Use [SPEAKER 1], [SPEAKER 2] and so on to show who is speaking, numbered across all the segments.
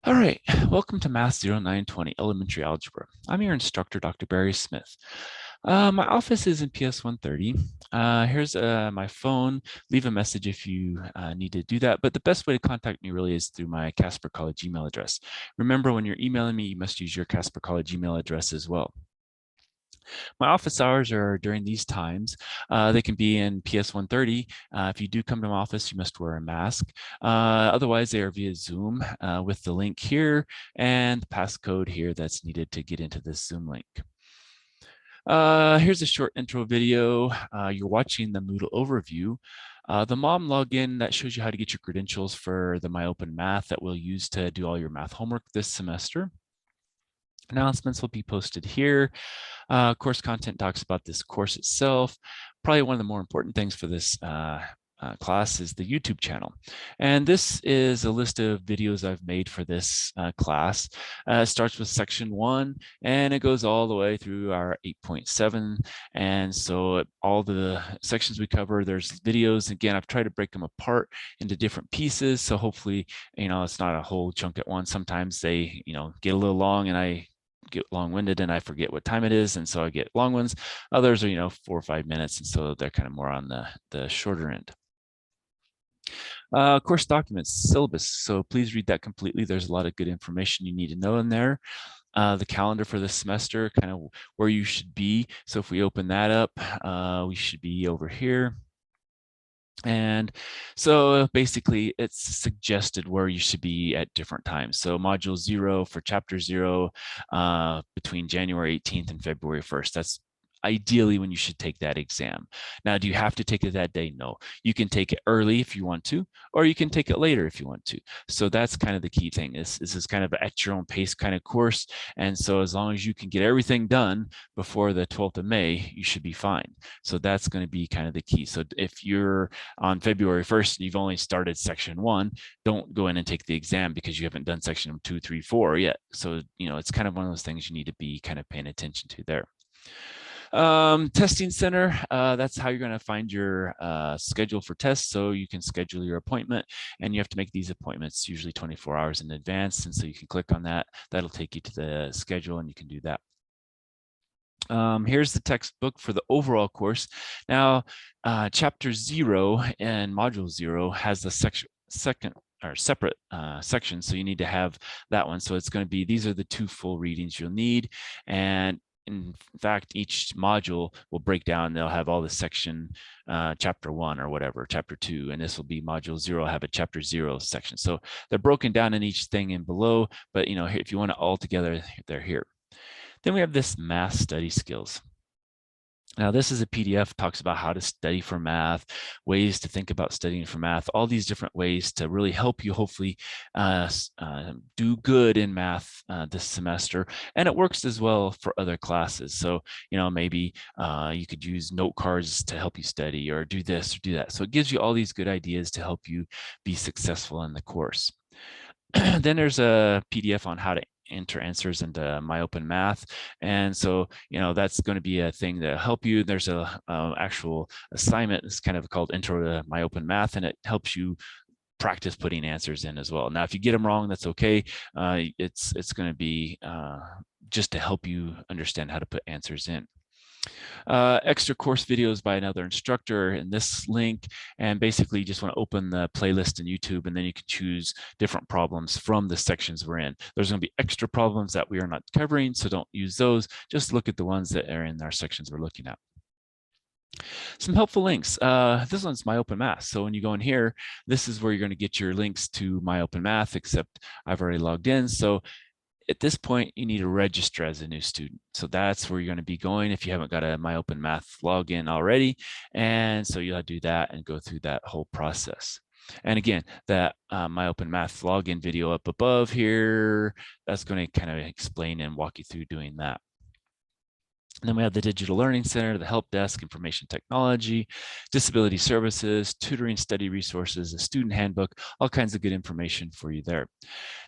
[SPEAKER 1] All right, welcome to Math0920 Elementary Algebra. I'm your instructor, Dr. Barry Smith. My office is in PS 130. Here's my phone. Leave a message if you need to do that. But the best way to contact me really is through my Casper College email address. Remember, when you're emailing me, you must use your Casper College email address as well. My office hours are during these times. They can be in PS 130. If you do come to my office, you must wear a mask. Otherwise, they are via Zoom with the link here and the passcode here that's needed to get into this Zoom link. Here's a short intro video. You're watching the Moodle overview. The mom login, that shows you how to get your credentials for the MyOpenMath that we'll use to do all your math homework this semester. Announcements will be posted here. Course content talks about this course itself. Probably one of the more important things for this class is the YouTube channel. And this is a list of videos I've made for this class. It starts with section 1 and it goes all the way through our 8.7. And so all the sections we cover, there's videos. Again, I've tried to break them apart into different pieces. So hopefully, it's not a whole chunk at once. Sometimes they, get a little long and I get long-winded and I forget what time it is, and so I get long ones. Others are 4 or 5 minutes, and so they're kind of more on the shorter end. Course documents, syllabus, so please read that completely. There's a lot of good information you need to know in there. The calendar for the semester, kind of where you should be. So if we open that up, we should be over here. And so basically it's suggested where you should be at different times. So module 0 for chapter 0 between January 18th and February 1st. That's ideally when you should take that exam. Now, do you have to take it that day? No. You can take it early if you want to, or you can take it later if you want to. So that's kind of the key thing. This is kind of at your own pace kind of course. And so as long as you can get everything done before the 12th of May, you should be fine. So that's going to be kind of the key. So if you're on February 1st and you've only started section 1, don't go in and take the exam because you haven't done section 2, 3, 4 yet. So, it's kind of one of those things you need to be kind of paying attention to there. Testing center, that's how you're going to find your schedule for tests. So you can schedule your appointment, and you have to make these appointments usually 24 hours in advance. And so you can click on that. That'll take you to the schedule, and you can do that. Here's the textbook for the overall course. Now, chapter 0 and module 0 has the separate sections, so you need to have that one. So it's going to be, these are the 2 full readings you'll need, and in fact, each module will break down. They'll have all the section, chapter 1 or whatever, chapter 2, and this will be module 0, have a chapter 0 section. So they're broken down in each thing and below, but if you want it all together, they're here. Then we have this math study skills. Now, this is a PDF, talks about how to study for math, ways to think about studying for math, all these different ways to really help you hopefully do good in math this semester. And it works as well for other classes. So, maybe you could use note cards to help you study, or do this or do that. So it gives you all these good ideas to help you be successful in the course. Then there's a PDF on how to enter answers into MyOpenMath, and so that's going to be a thing that help you. There's a actual assignment. It's kind of called Intro to MyOpenMath, and it helps you practice putting answers in as well. Now, if you get them wrong, that's okay. It's going to be just to help you understand how to put answers in. Extra course videos by another instructor in this link, and basically you just want to open the playlist in YouTube, and then you can choose different problems from the sections we're in. There's going to be extra problems that we are not covering, so don't use those. Just look at the ones that are in our sections we're looking at. Some helpful links. This one's MyOpenMath. So when you go in here, this is where you're going to get your links to MyOpenMath, except I've already logged in. So at this point, you need to register as a new student. So that's where you're going to be going if you haven't got a MyOpenMath login already. And so you'll do that and go through that whole process. And again, that MyOpenMath login video up above here, that's going to kind of explain and walk you through doing that. And then we have the Digital Learning Center, the Help Desk, Information Technology, Disability Services, Tutoring Study Resources, a Student Handbook, all kinds of good information for you there.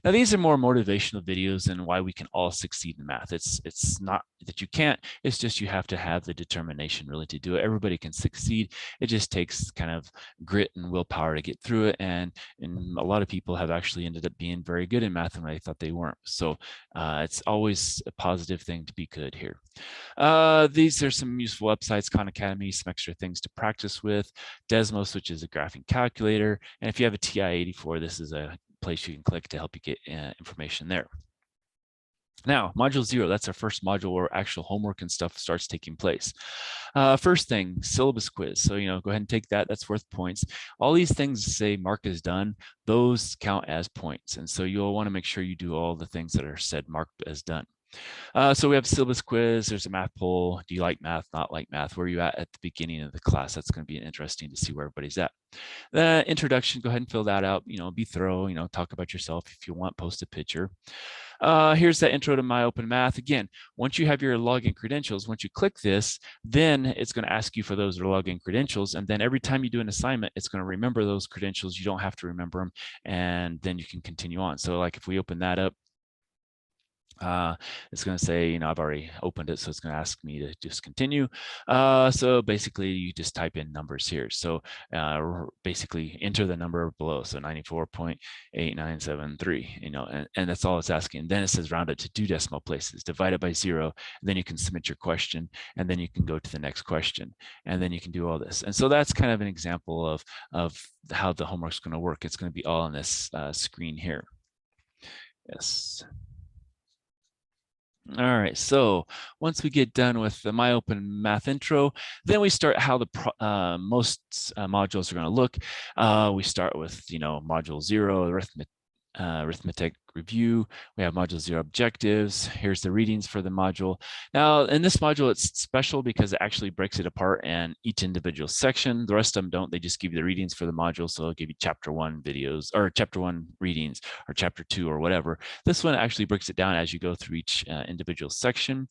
[SPEAKER 1] Now, these are more motivational videos and why we can all succeed in math. It's not that you can't, it's just you have to have the determination really to do it. Everybody can succeed. It just takes kind of grit and willpower to get through it. And a lot of people have actually ended up being very good in math when they thought they weren't. So it's always a positive thing to be good here. These are some useful websites, Khan Academy, some extra things to practice with, Desmos, which is a graphing calculator. And if you have a TI-84, this is a place you can click to help you get information there. Now, module 0, that's our first module where actual homework and stuff starts taking place. First thing, syllabus quiz. So, go ahead and take that. That's worth points. All these things say mark is done, those count as points. And so you'll want to make sure you do all the things that are said marked as done. So we have syllabus quiz, there's a math poll. Do you like math, not like math? Where are you at the beginning of the class? That's going to be interesting to see where everybody's at. The introduction, go ahead and fill that out, be thorough, talk about yourself. If you want, post a picture. Here's the intro to My Open Math. Again, once you have your login credentials, once you click this, then it's going to ask you for those login credentials. And then every time you do an assignment, it's going to remember those credentials. You don't have to remember them. And then you can continue on. So like if we open that up, it's going to say, I've already opened it, so it's going to ask me to just continue. So basically, you just type in numbers here. So basically, enter the number below. So 94.8973, and that's all it's asking. Then it says round it to 2 decimal places, divide it by 0, and then you can submit your question, and then you can go to the next question, and then you can do all this. And so that's kind of an example of how the homework's going to work. It's going to be all on this screen here. Yes. All right, so once we get done with the My Open Math intro, then we start how the most modules are going to look. We start with, module 0, arithmetic review. We have module 0 objectives. Here's the readings for the module. Now, in this module, it's special because it actually breaks it apart in each individual section. The rest of them don't. They just give you the readings for the module. So they'll give you chapter 1 videos or chapter 1 readings or chapter 2 or whatever. This one actually breaks it down as you go through each individual section.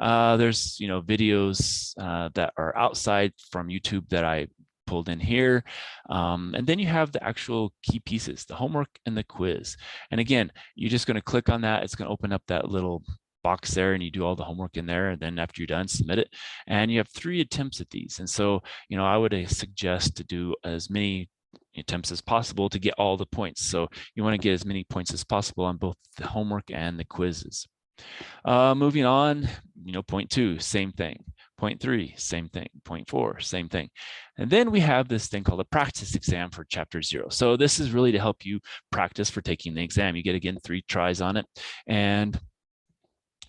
[SPEAKER 1] There's, videos that are outside from YouTube that I pulled in here. And then you have the actual key pieces, the homework and the quiz. And again, you're just going to click on that. It's going to open up that little box there and you do all the homework in there. And then after you're done, submit it. And you have 3 attempts at these. And so, I would suggest to do as many attempts as possible to get all the points. So you want to get as many points as possible on both the homework and the quizzes. Moving on, point 2, same thing. Point 3, same thing. Point 4, same thing. And then we have this thing called a practice exam for chapter 0. So this is really to help you practice for taking the exam. You get, again, 3 tries on it. And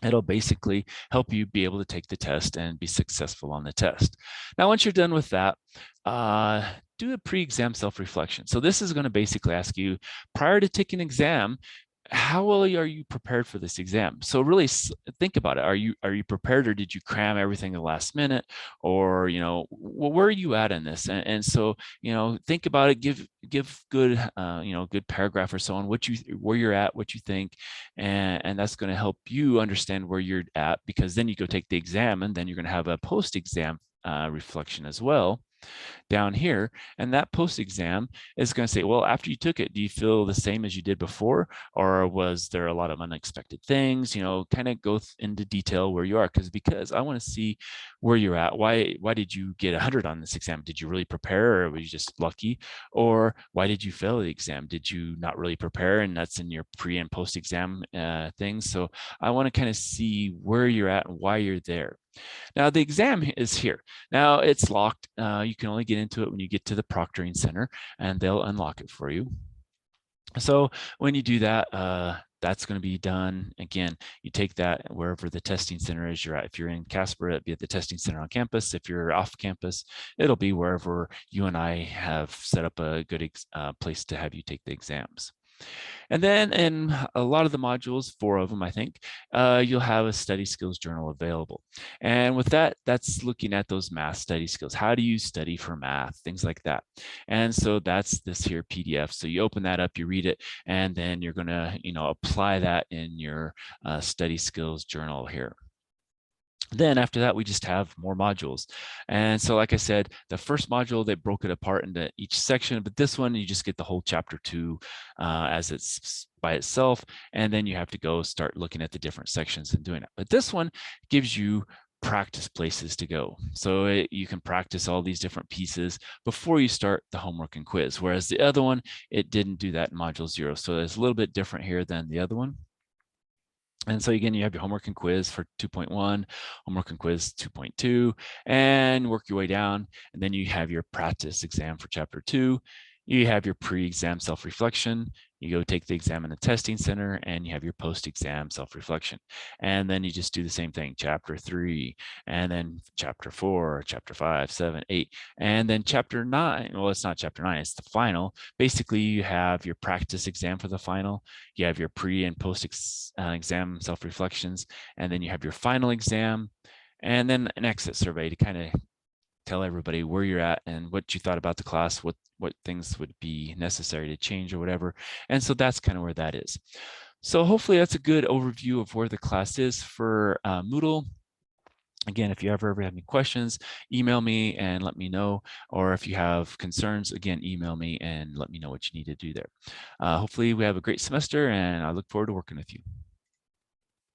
[SPEAKER 1] it'll basically help you be able to take the test and be successful on the test. Now, once you're done with that, do a pre-exam self-reflection. So this is going to basically ask you, prior to taking an exam, how well are you prepared for this exam? So really think about it. Are you prepared, or did you cram everything at the last minute? Or, where are you at in this? And so, think about it, give good, good paragraph or so on where you're at, what you think. And that's going to help you understand where you're at, because then you go take the exam and then you're going to have a post-exam reflection as well down here. And that post-exam is going to say, well, after you took it, do you feel the same as you did before? Or was there a lot of unexpected things? Kind of go into detail where you are, because I want to see where you're at. Why did you get 100 on this exam? Did you really prepare, or were you just lucky? Or why did you fail the exam? Did you not really prepare? And that's in your pre and post-exam things. So I want to kind of see where you're at and why you're there. Now, the exam is here. Now, it's locked. You can only get into it when you get to the proctoring center, and they'll unlock it for you. So when you do that, that's going to be done. Again, you take that wherever the testing center is you're at. If you're in Casper, it'll be at the testing center on campus. If you're off campus, it'll be wherever you and I have set up a good place to have you take the exams. And then in a lot of the modules, 4 of them, I think, you'll have a study skills journal available. And with that, that's looking at those math study skills. How do you study for math? Things like that. And so that's this here PDF. So you open that up, you read it, and then you're going to, apply that in your study skills journal here. Then after that, we just have more modules. And so, like I said, the first module, they broke it apart into each section, but this one, you just get the whole chapter 2 as it's by itself. And then you have to go start looking at the different sections and doing it. But this one gives you practice places to go. So you can practice all these different pieces before you start the homework and quiz. Whereas the other one, it didn't do that in module 0. So it's a little bit different here than the other one. And so again, you have your homework and quiz for 2.1, homework and quiz 2.2, and work your way down. And then you have your practice exam for chapter 2. You have your pre-exam self-reflection. You go take the exam in the testing center, and you have your post-exam self-reflection. And then you just do the same thing, chapter 3, and then chapter 4, chapter 5, 7, 8, and then chapter 9. Well, it's not chapter 9, it's the final. Basically, you have your practice exam for the final. You have your pre and post exam self-reflections, and then you have your final exam, and then an exit survey to kind of tell everybody where you're at and what you thought about the class, what things would be necessary to change or whatever. And so that's kind of where that is. So hopefully that's a good overview of where the class is for Moodle. Again, if you ever have any questions, email me and let me know. Or if you have concerns, again, email me and let me know what you need to do there. Hopefully we have a great semester, and I look forward to working with you.